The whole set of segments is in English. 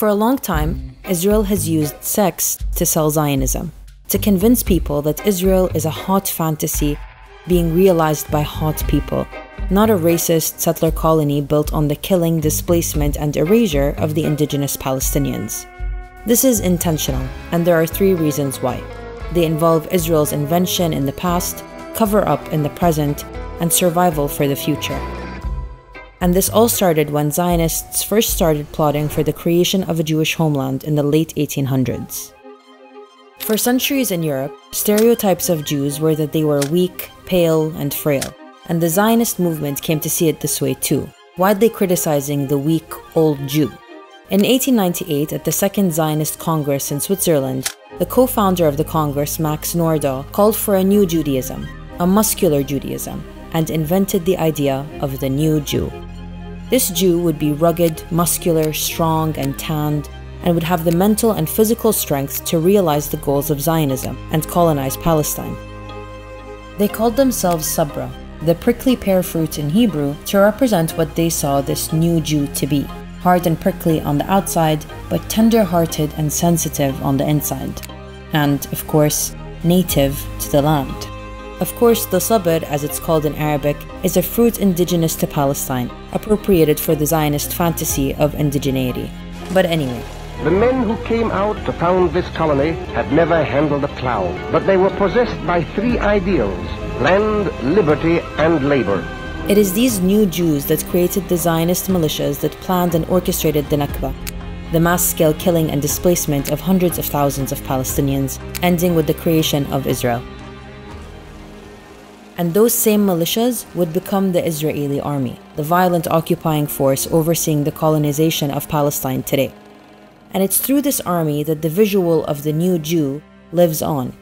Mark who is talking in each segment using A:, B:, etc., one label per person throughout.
A: For a long time, Israel has used sex to sell Zionism, to convince people that Israel is a hot fantasy being realized by hot people, not a racist settler colony built on the killing, displacement, and erasure of the indigenous Palestinians. This is intentional, and there are 3 reasons why. They involve Israel's invention in the past, cover-up in the present, and survival for the future. And this all started when Zionists first started plotting for the creation of a Jewish homeland in the late 1800s. For centuries in Europe, stereotypes of Jews were that they were weak, pale, and frail. And the Zionist movement came to see it this way too, widely criticizing the weak, old Jew. In 1898, at the Second Zionist Congress in Switzerland, the co-founder of the Congress, Max Nordau, called for a new Judaism, a muscular Judaism, and invented the idea of the new Jew. This Jew would be rugged, muscular, strong, and tanned, and would have the mental and physical strength to realize the goals of Zionism and colonize Palestine. They called themselves Sabra, the prickly pear fruit in Hebrew, to represent what they saw this new Jew to be, hard and prickly on the outside, but tender-hearted and sensitive on the inside. And, of course, native to the land. Of course, the sabr, as it's called in Arabic, is a fruit indigenous to Palestine, appropriated for the Zionist fantasy of indigeneity. But anyway.
B: The men who came out to found this colony had never handled a plow, but they were possessed by 3 ideals: land, liberty, and labor.
A: It is these new Jews that created the Zionist militias that planned and orchestrated the Nakba, the mass-scale killing and displacement of hundreds of thousands of Palestinians, ending with the creation of Israel. And those same militias would become the Israeli army, the violent occupying force overseeing the colonization of Palestine today. And it's through this army that the visual of the new Jew lives on.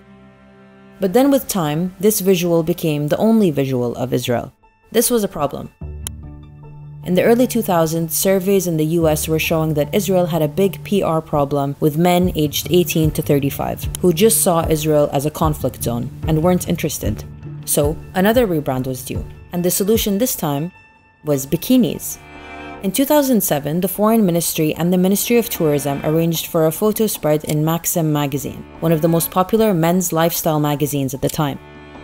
A: But then with time, this visual became the only visual of Israel. This was a problem. In the early 2000s, surveys in the US were showing that Israel had a big PR problem with men aged 18 to 35 who just saw Israel as a conflict zone and weren't interested. So another rebrand was due, and the solution this time was bikinis. In 2007, the Foreign Ministry and the Ministry of Tourism arranged for a photo spread in Maxim magazine, one of the most popular men's lifestyle magazines at the time.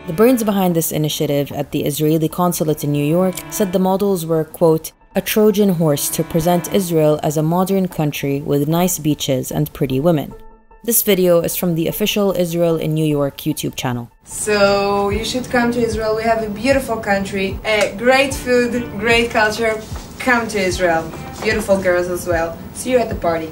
A: The brains behind this initiative at the Israeli consulate in New York said the models were, quote, a Trojan horse to present Israel as a modern country with nice beaches and pretty women. This video is from the official Israel in New York YouTube channel.
C: So you should come to Israel. We have a beautiful country, great food, great culture. Come to Israel. Beautiful girls as well. See you at the party.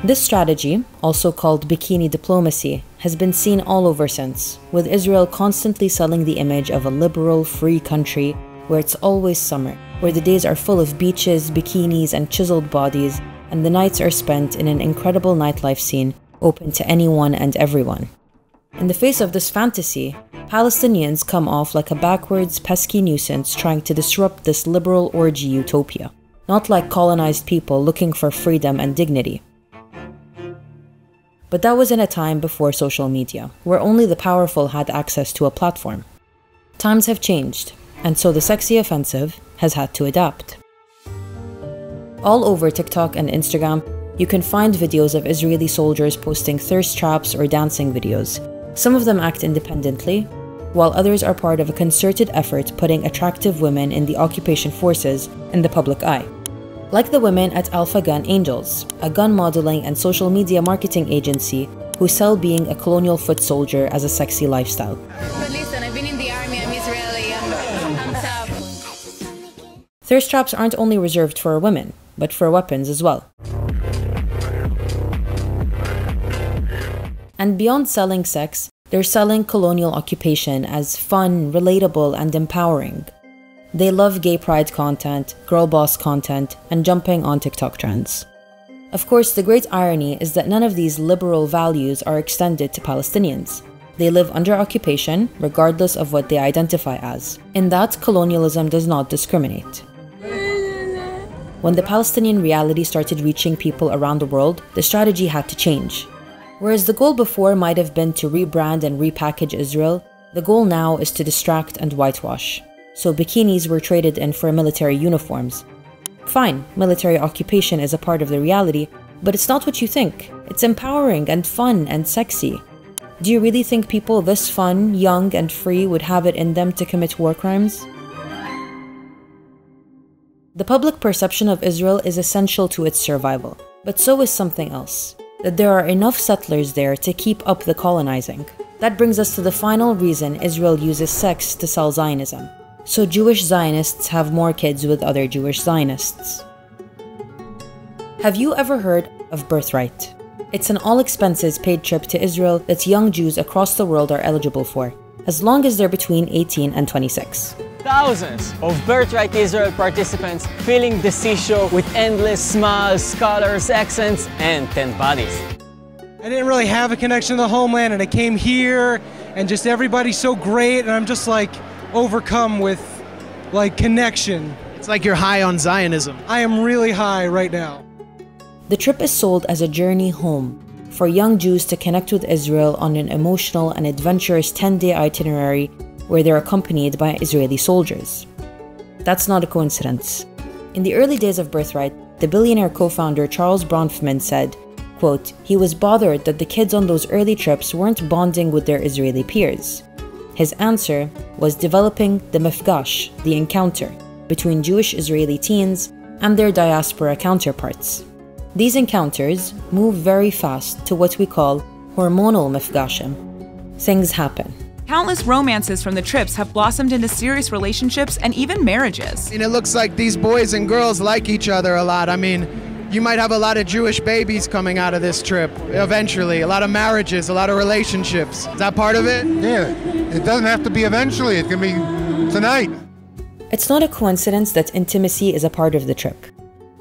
A: This strategy, also called bikini diplomacy, has been seen all over since, with Israel constantly selling the image of a liberal, free country where it's always summer, where the days are full of beaches, bikinis, and chiseled bodies, and the nights are spent in an incredible nightlife scene open to anyone and everyone. In the face of this fantasy, Palestinians come off like a backwards, pesky nuisance trying to disrupt this liberal orgy utopia, not like colonized people looking for freedom and dignity. But that was in a time before social media, where only the powerful had access to a platform. Times have changed, and so the sexy offensive has had to adapt. All over TikTok and Instagram, you can find videos of Israeli soldiers posting thirst traps or dancing videos. Some of them act independently, while others are part of a concerted effort putting attractive women in the occupation forces in the public eye. Like the women at Alpha Gun Angels, a gun modeling and social media marketing agency who sell being a colonial foot soldier as a sexy lifestyle.
D: But listen, I've been in the army, I'm Israeli, I'm tough.
A: Thirst traps aren't only reserved for women, but for weapons as well. And beyond selling sex, they're selling colonial occupation as fun, relatable, and empowering. They love gay pride content, girl boss content, and jumping on TikTok trends. Of course, the great irony is that none of these liberal values are extended to Palestinians. They live under occupation, regardless of what they identify as. In that, colonialism does not discriminate. When the Palestinian reality started reaching people around the world, the strategy had to change. Whereas the goal before might have been to rebrand and repackage Israel, the goal now is to distract and whitewash. So bikinis were traded in for military uniforms. Fine, military occupation is a part of the reality, But it's not what you think. It's empowering and fun and sexy. Do you really think people this fun, young, and free would have it in them to commit war crimes? The public perception of Israel is essential to its survival, but so is something else: that there are enough settlers there to keep up the colonizing. That brings us to the final reason Israel uses sex to sell Zionism. So Jewish Zionists have more kids with other Jewish Zionists. Have you ever heard of Birthright? It's an all-expenses-paid trip to Israel that young Jews across the world are eligible for, as long as they're between 18 and 26.
E: Thousands of Birthright Israel participants filling the seashore with endless smiles, scholars, accents, and tent bodies.
F: I didn't really have a connection to the homeland, and I came here, and just everybody's so great, and I'm just like overcome with like connection.
G: It's like you're high on Zionism.
F: I am really high right now.
A: The trip is sold as a journey home for young Jews to connect with Israel on an emotional and adventurous 10-day itinerary where they're accompanied by Israeli soldiers. That's not a coincidence. In the early days of Birthright, the billionaire co-founder Charles Bronfman said, quote, he was bothered that the kids on those early trips weren't bonding with their Israeli peers. His answer was developing the mifgash, the encounter, between Jewish Israeli teens and their diaspora counterparts. These encounters move very fast to what we call hormonal mifgashim. Things happen.
H: Countless romances from the trips have blossomed into serious relationships and even marriages.
G: It looks like these boys and girls like each other a lot. I mean, you might have a lot of Jewish babies coming out of this trip eventually, a lot of marriages, a lot of relationships. Is that part of it?
I: Yeah, it doesn't have to be eventually, it can be tonight.
A: It's not a coincidence that intimacy is a part of the trip.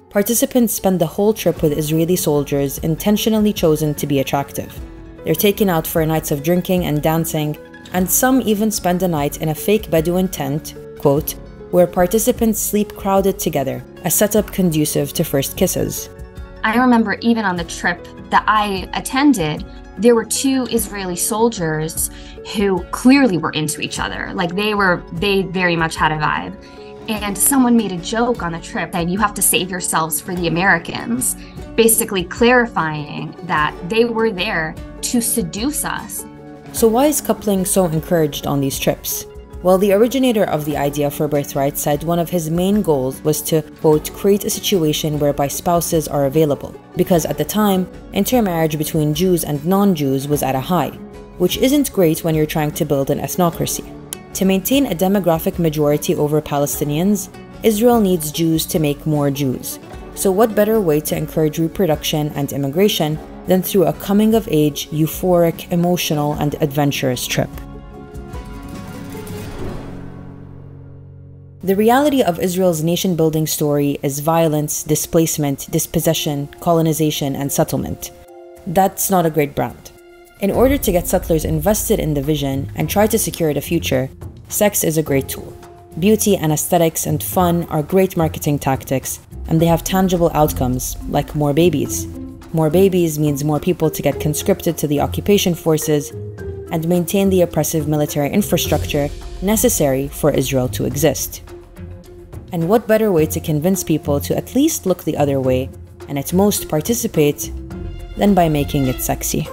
A: Participants spend the whole trip with Israeli soldiers intentionally chosen to be attractive. They're taken out for nights of drinking and dancing, and some even spend a night in a fake Bedouin tent, quote, where participants sleep crowded together, a setup conducive to first kisses.
J: I remember even on the trip that I attended, there were two Israeli soldiers who clearly were into each other. Like they very much had a vibe. And someone made a joke on the trip that you have to save yourselves for the Americans, basically clarifying that they were there to seduce us.
A: So why is coupling so encouraged on these trips? Well, the originator of the idea for Birthright said one of his main goals was to, quote, create a situation whereby spouses are available, because at the time, intermarriage between Jews and non-Jews was at a high, which isn't great when you're trying to build an ethnocracy. To maintain a demographic majority over Palestinians, Israel needs Jews to make more Jews. So what better way to encourage reproduction and immigration than through a coming-of-age, euphoric, emotional, and adventurous trip? The reality of Israel's nation-building story is violence, displacement, dispossession, colonization, and settlement. That's not a great brand. In order to get settlers invested in the vision and try to secure the future, sex is a great tool. Beauty and aesthetics and fun are great marketing tactics, and they have tangible outcomes, like more babies. More babies means more people to get conscripted to the occupation forces and maintain the oppressive military infrastructure necessary for Israel to exist. And what better way to convince people to at least look the other way, and at most participate, than by making it sexy?